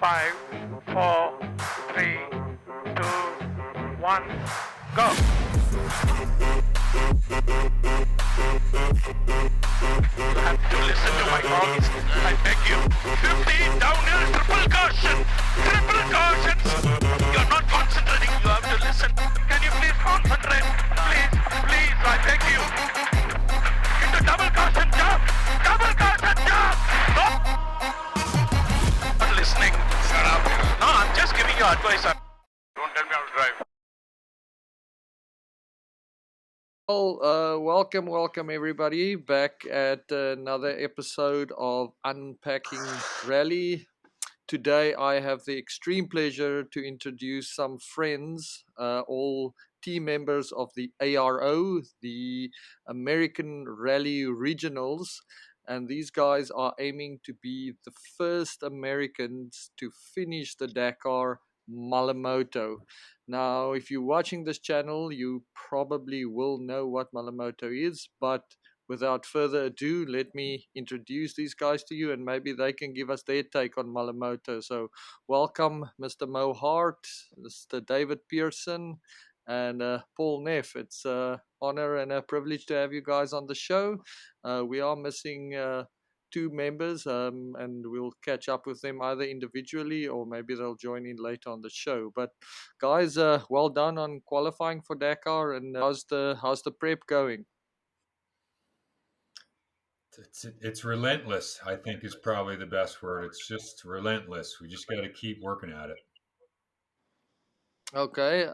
5, 4, 3, 2, 1, go! You have to listen to my voice. I beg you. 15 downhill, triple caution! Triple cautions! You're not concentrating. You have to listen. Can you please concentrate? Please, please, I beg you. Into double caution jump! Double caution jump! No! Not listening. Shut up. No, I'm just giving you advice. Don't tell me how to drive. Well, welcome everybody back at another episode of Unpacking Rally. Today I have the extreme pleasure to introduce some friends, all team members of the ARO, the American Rally Regionals, and these guys are aiming to be the first Americans to finish the Dakar Malle Moto. Now, if you're watching this channel, you probably will know what Malle Moto is, but without further ado, let me introduce these guys to you and maybe they can give us their take on Malle Moto. So, welcome Mr. Mo Hart, Mr. David Pearson, and Paul Neff. It's an honor and a privilege to have you guys on the show. We are missing two members, and we'll catch up with them either individually or maybe they'll join in later on the show. But guys, well done on qualifying for Dakar. And how's the prep going? It's relentless, I think, is probably the best word. It's just relentless. We just got to keep working at it. Okay,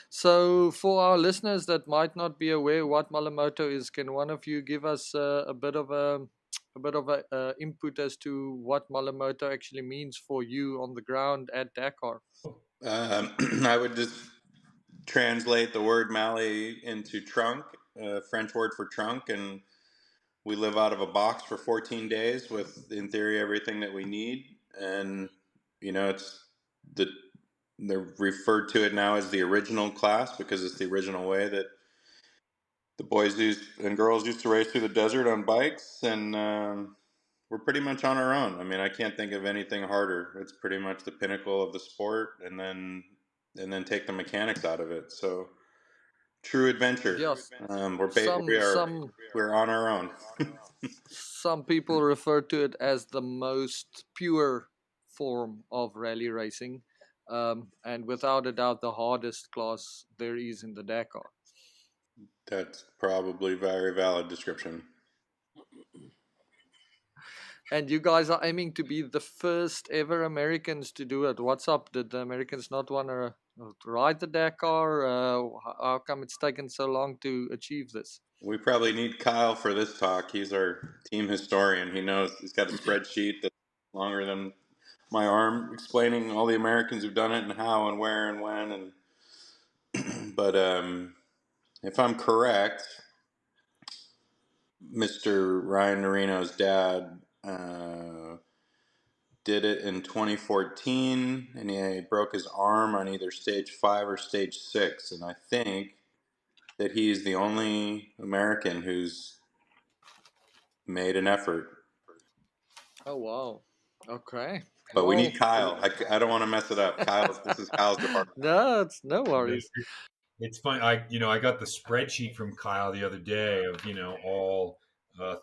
so for our listeners that might not be aware what Malle Moto is, can one of you give us a bit of a input as to what Malle Moto actually means for you on the ground at Dakar? I would just translate the word Malle into trunk, French word for trunk, and we live out of a box for 14 days with, in theory, everything that we need. And it's they're referred to it now as the original class because it's the original way that the boys and girls used to race through the desert on bikes, and we're pretty much on our own. I mean, I can't think of anything harder. It's pretty much the pinnacle of the sport, and then take the mechanics out of it. So true adventure. Yes, We're on our own. some people refer to it as the most pure form of rally racing, and without a doubt the hardest class there is in the Dakar. That's probably a very valid description. And you guys are aiming to be the first ever Americans to do it. What's up? Did the Americans not want to ride the Dakar? How come it's taken so long to achieve this? We probably need Kyle for this talk. He's our team historian. He knows. He's got a spreadsheet that's longer than my arm explaining all the Americans who've done it and how and where and when. And but if I'm correct, Mr. Ryan Norino's dad did it in 2014, and he broke his arm on either stage 5 or stage 6. And I think that he's the only American who's made an effort. Oh, wow. Okay. But we need Kyle. I don't want to mess it up. This is Kyle's department. No, it's no worries. It's funny. I got the spreadsheet from Kyle the other day of all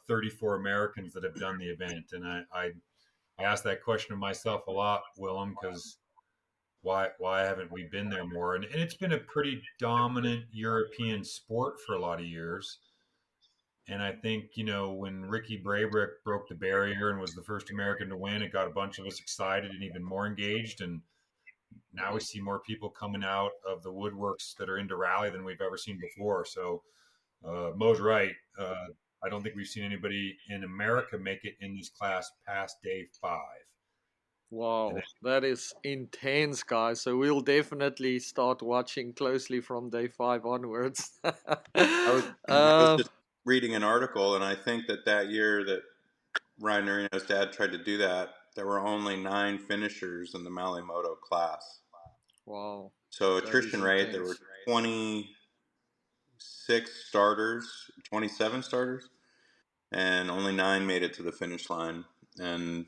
34 Americans that have done the event, and I asked that question of myself a lot, Willem, because why haven't we been there more? And it's been a pretty dominant European sport for a lot of years. And I think, when Ricky Braybrick broke the barrier and was the first American to win, it got a bunch of us excited and even more engaged. And now we see more people coming out of the woodworks that are into rally than we've ever seen before. So Mo's right. I don't think we've seen anybody in America make it in this class past day 5. Wow, that is intense, guys. So we'll definitely start watching closely from day 5 onwards. I was just reading an article, and I think that year that Ryan Norino's dad tried to do that, there were only 9 finishers in the Malle Moto class. Wow. So attrition rate, there were 27 starters, and only 9 made it to the finish line. And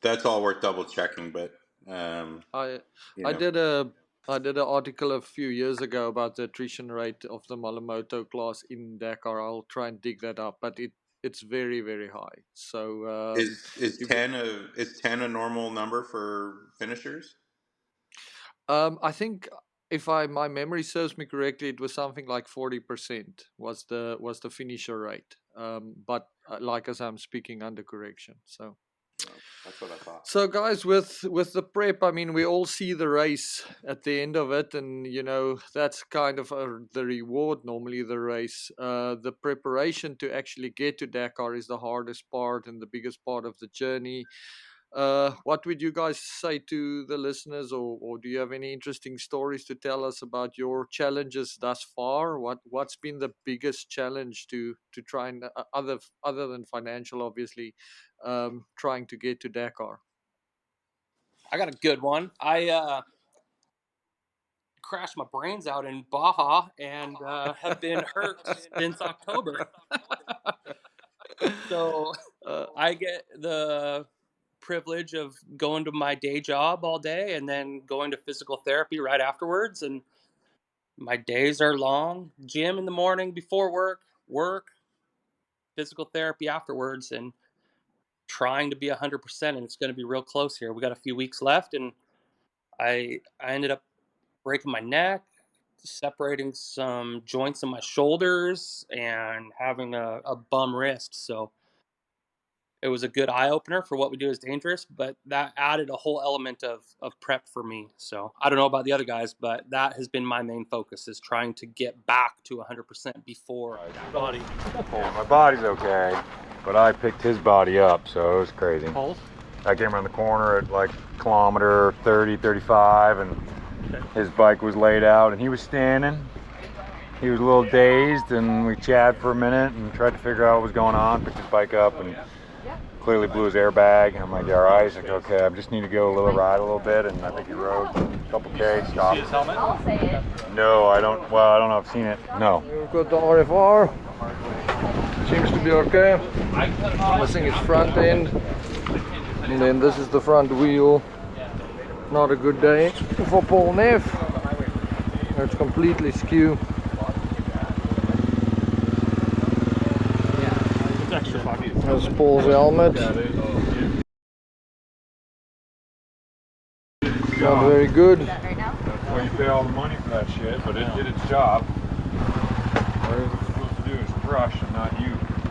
That's all worth double checking, but I you I know, did an article a few years ago about the attrition rate of the Malle Moto class in Dakar. I'll try and dig that up, but it's very, very high. So is you 10 a normal number for finishers? I think if my memory serves me correctly, it was something like 40% was the finisher rate. But like as I'm speaking under correction, so. Yeah, that's what I thought. So, guys, with the prep, I mean, we all see the race at the end of it, and that's kind of the reward. Normally, the race, the preparation to actually get to Dakar is the hardest part and the biggest part of the journey. What would you guys say to the listeners, or do you have any interesting stories to tell us about your challenges thus far? What's been the biggest challenge to try and other than financial, obviously, trying to get to Dakar? I got a good one. I crashed my brains out in Baja and have been hurt since October. So Uh, I get the privilege of going to my day job all day and then going to physical therapy right afterwards. And my days are long. Gym in the morning before work, physical therapy afterwards, and trying to be 100%. And it's going to be real close here. We got a few weeks left, and I ended up breaking my neck, separating some joints in my shoulders, and having a bum wrist. So it was a good eye opener for what we do is dangerous, but that added a whole element of prep for me. So I don't know about the other guys, but that has been my main focus is trying to get back to 100% before body. Yeah, my body's okay, but I picked his body up, so it was crazy. Pulse? I came around the corner at like kilometer 30, 35, and his bike was laid out, and he was standing. He was a little dazed, and we chatted for a minute and tried to figure out what was going on. Picked his bike up and clearly blew his airbag. And I'm like, "You all right?" He's like, "Okay, I just need to go a little ride a little bit." And I think he rode a couple K, stopped. See his helmet? No, I don't. Well, I don't know if I've seen it. No. We've got the RFR. Seems to be okay. Missing its front end. And then this is the front wheel. Not a good day for Paul Neff. It's completely skew. It's extra foggy. There's Paul's helmet. Not very good. Well, you pay all the money for that shit, but it did its job. What it's supposed to do is crush and not you,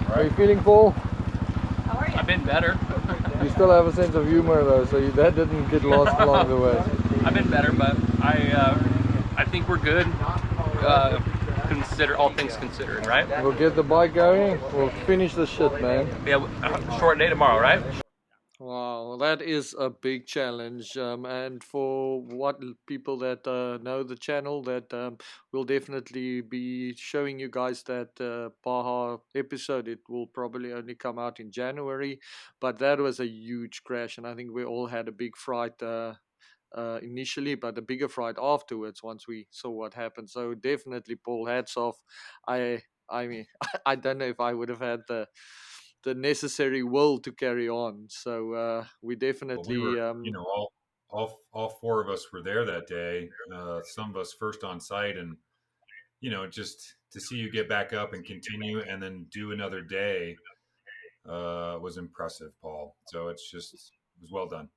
How are you right? feeling, Paul? I've been better. You still have a sense of humor though, so that didn't get lost along the way. I've been better, but I think we're good. Consider all things considered, right? We'll get the bike going. We'll finish the shit, man. Yeah, short day tomorrow, right? Wow, that is a big challenge. And for what people that know the channel, that we'll definitely be showing you guys that Baja episode. It will probably only come out in January, but that was a huge crash, and I think we all had a big fright. Initially, but a bigger fright afterwards once we saw what happened. So definitely, Paul, hats off. I mean, I don't know if I would have had the necessary will to carry on. So we Well, we definitely were, all four of us were there that day. Some of us first on site, and just to see you get back up and continue, and then do another day was impressive, Paul. So it was well done.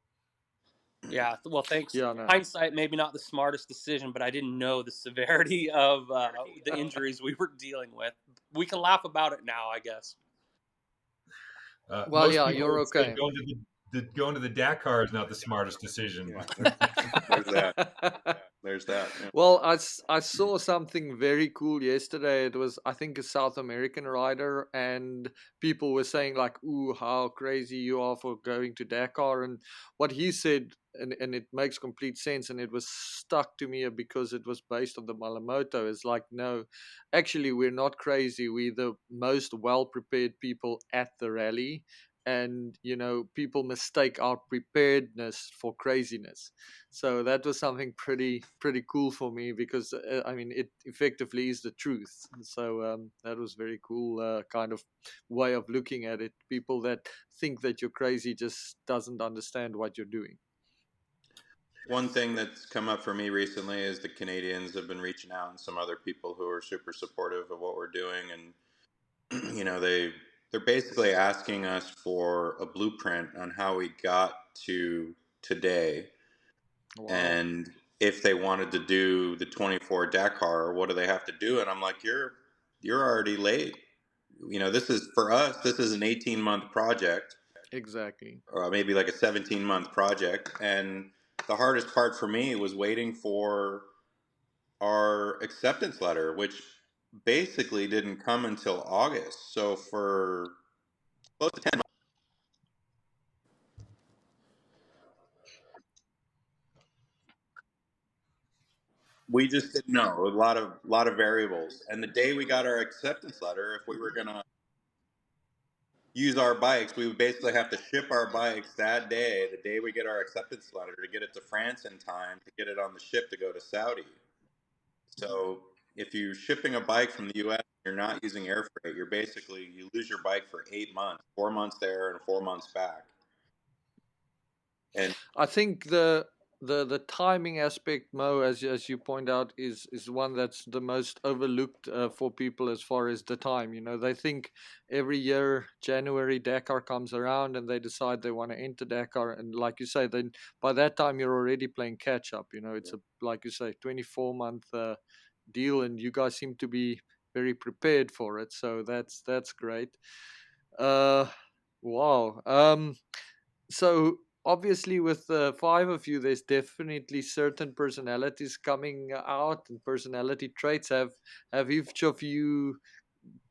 Yeah, well, thanks. Yeah, no. Hindsight, maybe not the smartest decision, but I didn't know the severity of the injuries we were dealing with. We can laugh about it now, I guess. Well, Most yeah, people you're would say okay. going to the Dakar is not the smartest decision. Yeah, there's that. There's that. Yeah. Well, I saw something very cool yesterday. It was, I think, a South American rider, and people were saying like, "Ooh, how crazy you are for going to Dakar." And what he said, and it makes complete sense, and it was stuck to me because it was based on the Malle Moto. Is like, no, actually, we're not crazy. We're the most well prepared people at the rally. and people mistake our preparedness for craziness. So that was something pretty cool for me, because I mean, it effectively is the truth. So that was very cool, kind of way of looking at it. People that think that you're crazy just doesn't understand what you're doing. One thing that's come up for me recently is the Canadians have been reaching out, and some other people who are super supportive of what we're doing, and they're basically asking us for a blueprint on how we got to today, Wow. and if they wanted to do the 24 Dakar, what do they have to do? And I'm like, you're already late. This is, for us, this is an 18-month project. Exactly. Or maybe like a 17-month project. And the hardest part for me was waiting for our acceptance letter, which basically didn't come until August. So for close to 10 months, we just didn't know. A lot of variables. And the day we got our acceptance letter, if we were gonna use our bikes, we would basically have to ship our bikes that day, the day we get our acceptance letter, to get it to France in time to get it on the ship to go to Saudi. So if you're shipping a bike from the U.S., you're not using air freight. You lose your bike for 8 months, 4 months there and 4 months back. And I think the timing aspect, Mo, as you point out, is one that's the most overlooked for people as far as the time. They think every year January Dakar comes around and they decide they want to enter Dakar, and like you say, then by that time you're already playing catch up. It's a, like you say, 24-month deal, and you guys seem to be very prepared for it. So that's great. Wow. So obviously, with the five of you, there's definitely certain personalities coming out and personality traits. Have each of you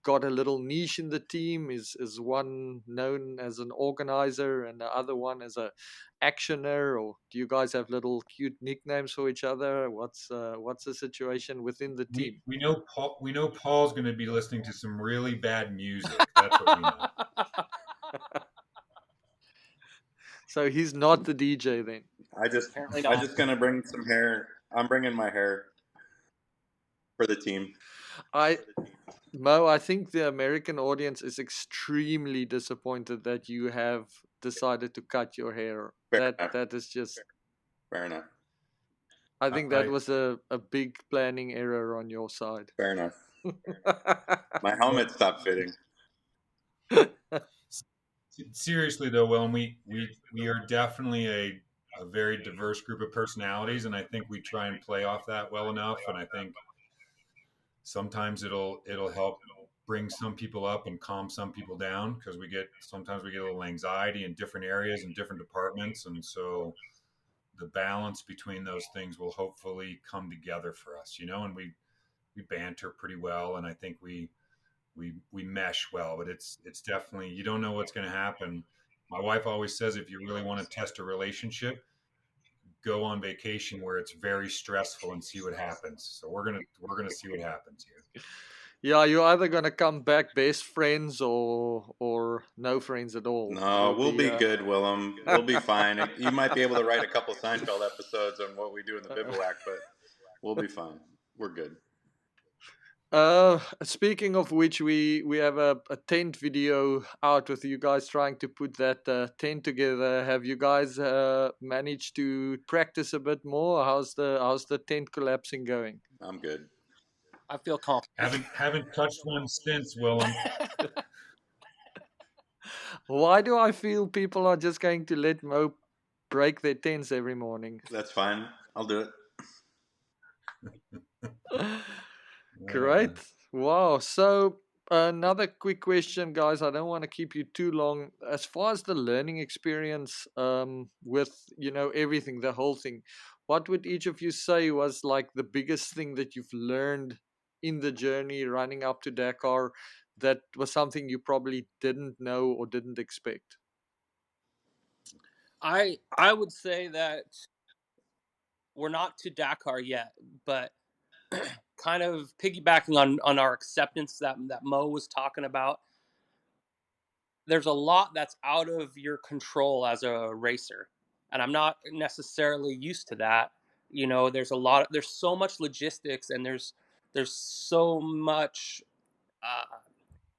got a little niche in the team? Is one known as an organizer and the other one as a actioner, or do you guys have little cute nicknames for each other? What's the situation within the team? We know Paul's going to be listening to some really bad music. That's what we know. So he's not the DJ then. Apparently I not. just gonna bring some hair. I'm bringing my hair for the team. Mo, I think the American audience is extremely disappointed that you have decided to cut your hair. Fair enough. That is just. Fair enough. I think that was a big planning error on your side. Fair enough. My helmet stopped fitting. Seriously though, Will, we are definitely a very diverse group of personalities, and I think we try and play off that well enough. And I think sometimes it'll help bring some people up and calm some people down, because sometimes we get a little anxiety in different areas and different departments, and so the balance between those things will hopefully come together for us, and we banter pretty well, and I think we mesh well. But it's definitely, you don't know what's going to happen. My wife always says, if you really want to test a relationship, go on vacation where it's very stressful and see what happens. So we're gonna see what happens here. Yeah, you're either gonna come back best friends or no friends at all. No, we'll be good, Willem. We'll be fine. You might be able to write a couple Seinfeld episodes on what we do in the bivouac, but we'll be fine. We're good. Speaking of which, we have a tent video out with you guys trying to put that tent together. Have you guys managed to practice a bit more? How's the tent collapsing going? I'm good. I feel confident. Haven't touched one since, Willem. Why do I feel people are just going to let Mo break their tents every morning? That's fine. I'll do it. Great. Wow. So another quick question, guys. I don't want to keep you too long. As far as the learning experience, with everything, the whole thing, what would each of you say was like the biggest thing that you've learned in the journey running up to Dakar, that was something you probably didn't know or didn't expect? I would say that we're not to Dakar yet, but kind of piggybacking on our acceptance that Mo was talking about. there's a lot that's out of your control as a racer, and I'm not necessarily used to that. You know, there's so much logistics, and there's so much uh,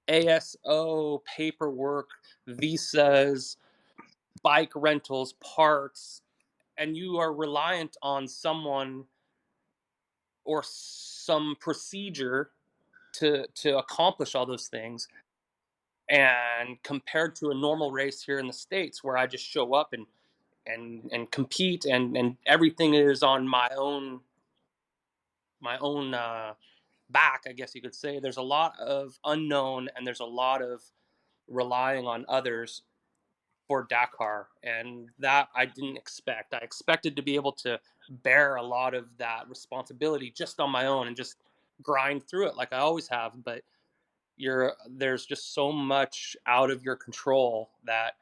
ASO paperwork, visas, bike rentals, parts, and you are reliant on someone or some procedure to accomplish all those things. And compared to a normal race here in the States, where I just show up and compete, and everything is on my own back, I guess you could say. There's a lot of unknown, and there's a lot of relying on others for Dakar, and that I didn't expect. I expected to be able to bear a lot of that responsibility just on my own and just grind through it like I always have. But there's just so much out of your control that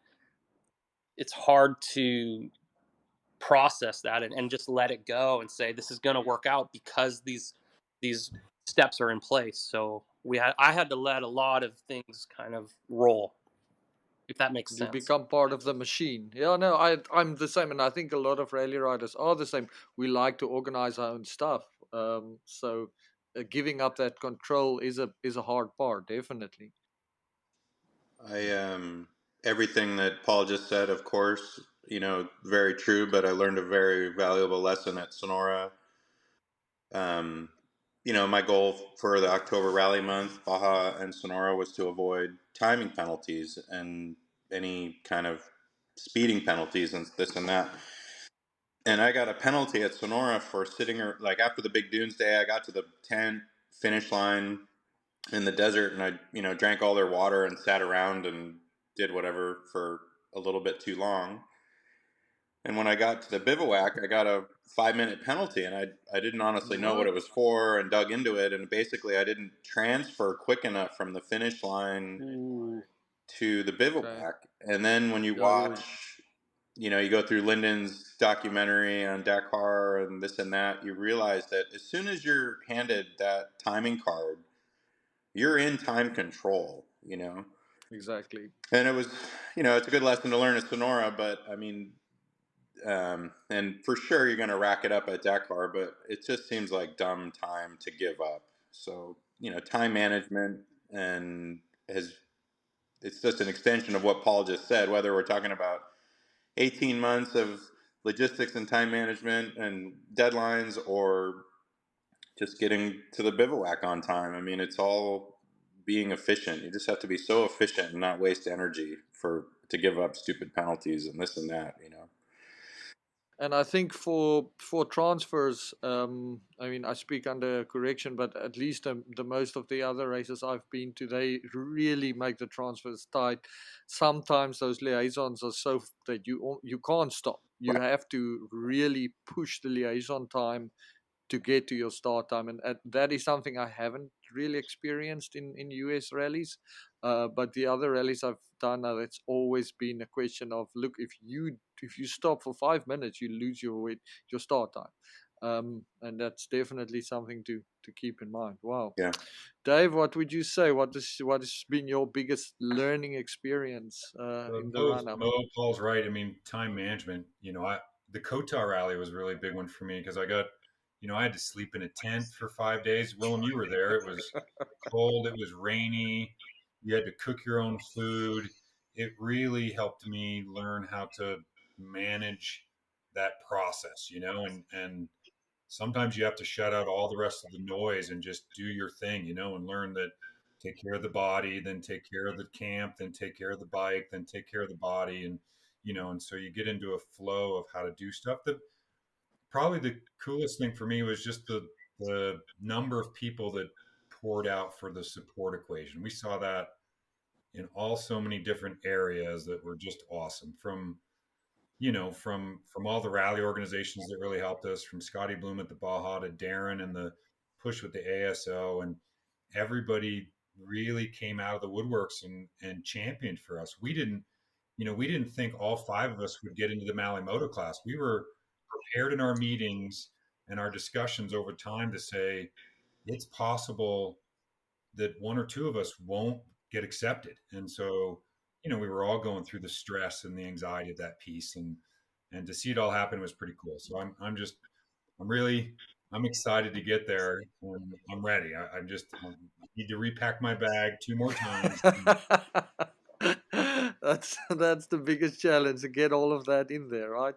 it's hard to process that, and just let it go and say this is going to work out because these steps are in place. So I had to let a lot of things kind of roll, if that makes You sense. become part of the machine. Yeah, no, I'm the same, and I think a lot of rally riders are the same. We like to organize our own stuff. So giving up that control is a hard part, definitely. I everything that Paul just said, of course, very true. But I learned a very valuable lesson at Sonora. Um, my goal for the October rally month, Baja and Sonora, was to avoid timing penalties and any kind of speeding penalties and this and that. And I got a penalty at Sonora for sitting, like, after the big dunes day. I got to the tent finish line in the desert, and I, drank all their water and sat around and did whatever for a little bit too long. And when I got to the bivouac, I got a 5-minute penalty, and I didn't honestly know what it What? was for, and dug into it. And basically, I didn't transfer quick enough from the finish line Ooh. to the Okay. bivouac. And then when you Yeah. watch, you go through Lyndon's documentary on Dakar and this and that, you realize that as soon as you're handed that timing card, you're in time control. Exactly. And it was, it's a good lesson to learn at Sonora. But I mean, and for sure you're going to rack it up at Dakar, but it just seems like dumb time to give up. So, time management, and has it's just an extension of what Paul just said, whether we're talking about 18 months of logistics and time management and deadlines, or just getting to the bivouac on time. I mean, it's all being efficient. You just have to be so efficient and not waste energy to give up stupid penalties and this and that. And I think for transfers, I mean, I speak under correction, but at least the most of the other races I've been to, they really make the transfers tight. Sometimes those liaisons are so that you can't stop. You have to really push the liaison time to get to your start time, and that is something I haven't really experienced in US rallies. But the other rallies I've done, it's always been a question of, look, if you stop for 5 minutes, you lose your start time. And that's definitely something to keep in mind. Wow. Yeah. Dave, what would you say? What has been your biggest learning experience in the run up? Paul's right. I mean, time management. The Kota rally was a really big one for me because I had to sleep in a tent for 5 days. Willem, you were there. It was cold. It was rainy. You had to cook your own food. It really helped me learn how to manage that process. And sometimes you have to shut out all the rest of the noise and just do your thing, and learn that take care of the body, then take care of the camp, then take care of the bike, then take care of the body. And so you get into a flow of how to do stuff. That probably the coolest thing for me was just the number of people that poured out for the support equation. We saw that in so many different areas that were just awesome, from all the rally organizations that really helped us, from Scotty Bloom at the Baja to Darren and the push with the ASO, and everybody really came out of the woodworks and championed for us. We didn't think all five of us would get into the Malle Moto class. We were prepared in our meetings and our discussions over time to say it's possible that one or two of us won't get accepted. And so, we were all going through the stress and the anxiety of that piece, and to see it all happen was pretty cool. So I'm excited to get there. And I'm ready. I need to repack my bag 2 more times. That's the biggest challenge, to get all of that in there, right?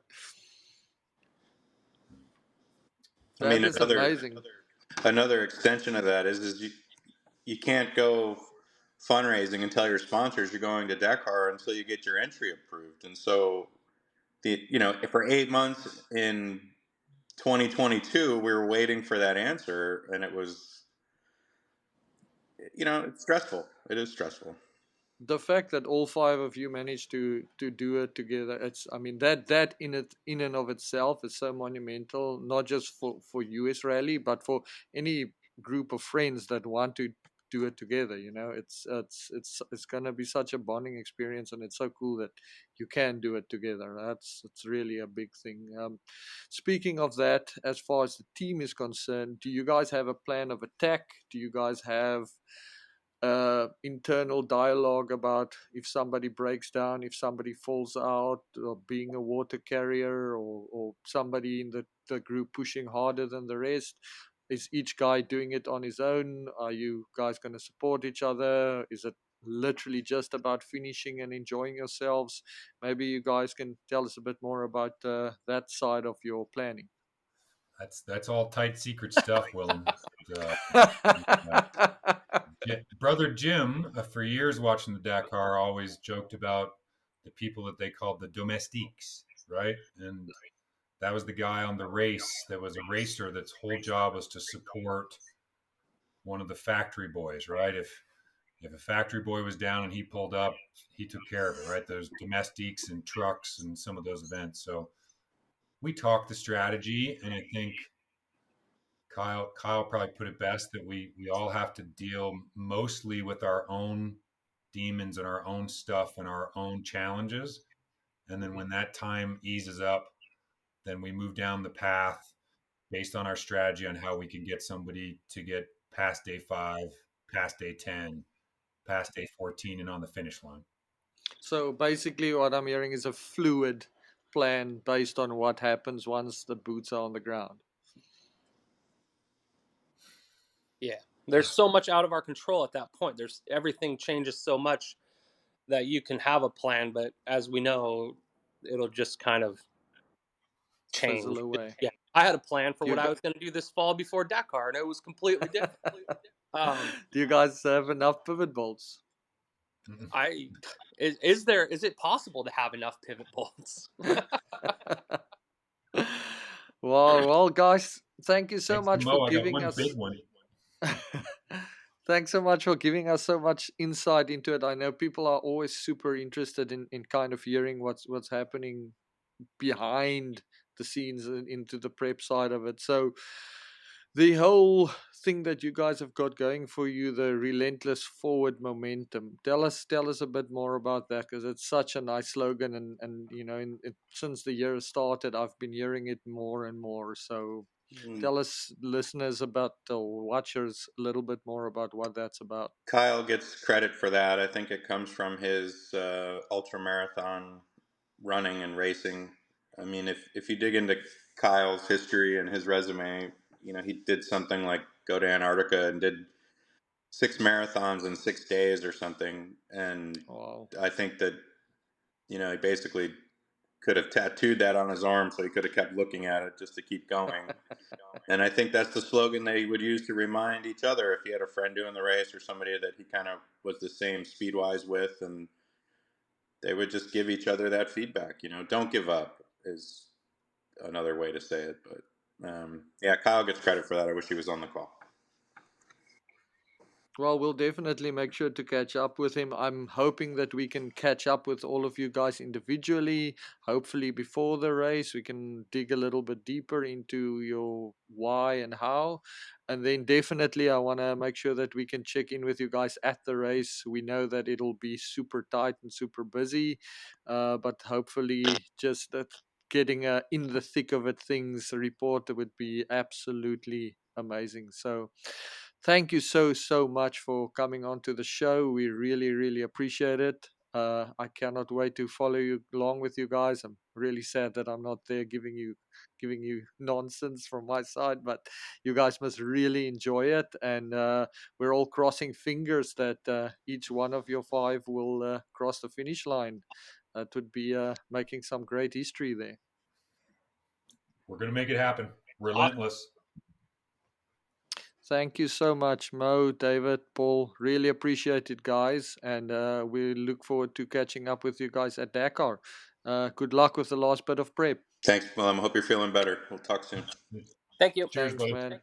I That mean, is amazing. another extension of that is you can't go fundraising and tell your sponsors you're going to Dakar until you get your entry approved. And so for 8 months in 2022, we were waiting for that answer, and it was, it's stressful. It is stressful. The fact that all five of you managed to do it together, it's, I mean, that in and of itself is so monumental, not just for US Rally, but for any group of friends that want to do it together. It's gonna be such a bonding experience, and it's so cool that you can do it together. It's really a big thing. Speaking of that, as far as the team is concerned, do you guys have a plan of attack? Do you guys have internal dialogue about if somebody breaks down, if somebody falls out, or being a water carrier, or somebody in the group pushing harder than the rest? Is each guy doing it on his own? Are you guys going to support each other? Is it literally just about finishing and enjoying yourselves? Maybe you guys can tell us a bit more about that side of your planning. That's all tight secret stuff, Willem. Uh, Brother Jim, for years watching the Dakar, always joked about the people that they called the domestiques, right? And that was the guy on the race that was a racer that's whole job was to support one of the factory boys, right? If a factory boy was down and he pulled up, he took care of it, right? There's domestiques and trucks and some of those events. So we talked the strategy, and I think Kyle probably put it best that we all have to deal mostly with our own demons and our own stuff and our own challenges. And then when that time eases up, then we move down the path based on our strategy on how we can get somebody to get past day 5, past day 10, past day 14, and on the finish line. So basically, what I'm hearing is a fluid plan based on what happens once the boots are on the ground. Yeah, there's so much out of our control at that point. Everything changes so much that you can have a plan, but as we know, it'll just kind of change. Fizzle away. Yeah, I had a plan for Do you what I gu- was going to do this fall before Dakar, and it was completely different. Do you guys have enough pivot bolts? Is it possible to have enough pivot bolts? Well, guys, thank you so Thanks, much Mo. for I got giving one us. big one. Thanks so much for giving us so much insight into it. I know people are always super interested in kind of hearing what's happening behind the scenes and into the prep side of it. So the whole thing that you guys have got going for you, the relentless forward momentum. Tell us a bit more about that, because it's such a nice slogan, and since the year started, I've been hearing it more and more. So tell us, listeners, about or watchers, a little bit more about what that's about. Kyle gets credit for that. I think it comes from his ultra marathon running and racing. I mean, if you dig into Kyle's history and his resume, he did something like go to Antarctica and did 6 marathons in 6 days or something. And Wow. I think that, he basically could have tattooed that on his arm so he could have kept looking at it just to keep going. And I think that's the slogan that he would use to remind each other if he had a friend doing the race or somebody that he kind of was the same speed wise with, and they would just give each other that feedback. Don't give up is another way to say it. But yeah, Kyle gets credit for that. I wish he was on the call. Well, we'll definitely make sure to catch up with him. I'm hoping that we can catch up with all of you guys individually. Hopefully, before the race, we can dig a little bit deeper into your why and how. And then, definitely, I want to make sure that we can check in with you guys at the race. We know that it'll be super tight and super busy, but hopefully, just that getting in the thick of it things report would be absolutely amazing. So thank you so much for coming on to the show. We really appreciate it. I cannot wait to follow you along with you guys. I'm really sad that I'm not there giving you nonsense from my side, but you guys must really enjoy it, and we're all crossing fingers that each one of your 5 will cross the finish line. That would be making some great history there. We're going to make it happen. Relentless. Thank you so much, Mo, David, Paul. Really appreciate it, guys. And we look forward to catching up with you guys at Dakar. Good luck with the last bit of prep. Thanks, Willem. Hope you're feeling better. We'll talk soon. Thank you. Cheers, Thanks, buddy. man.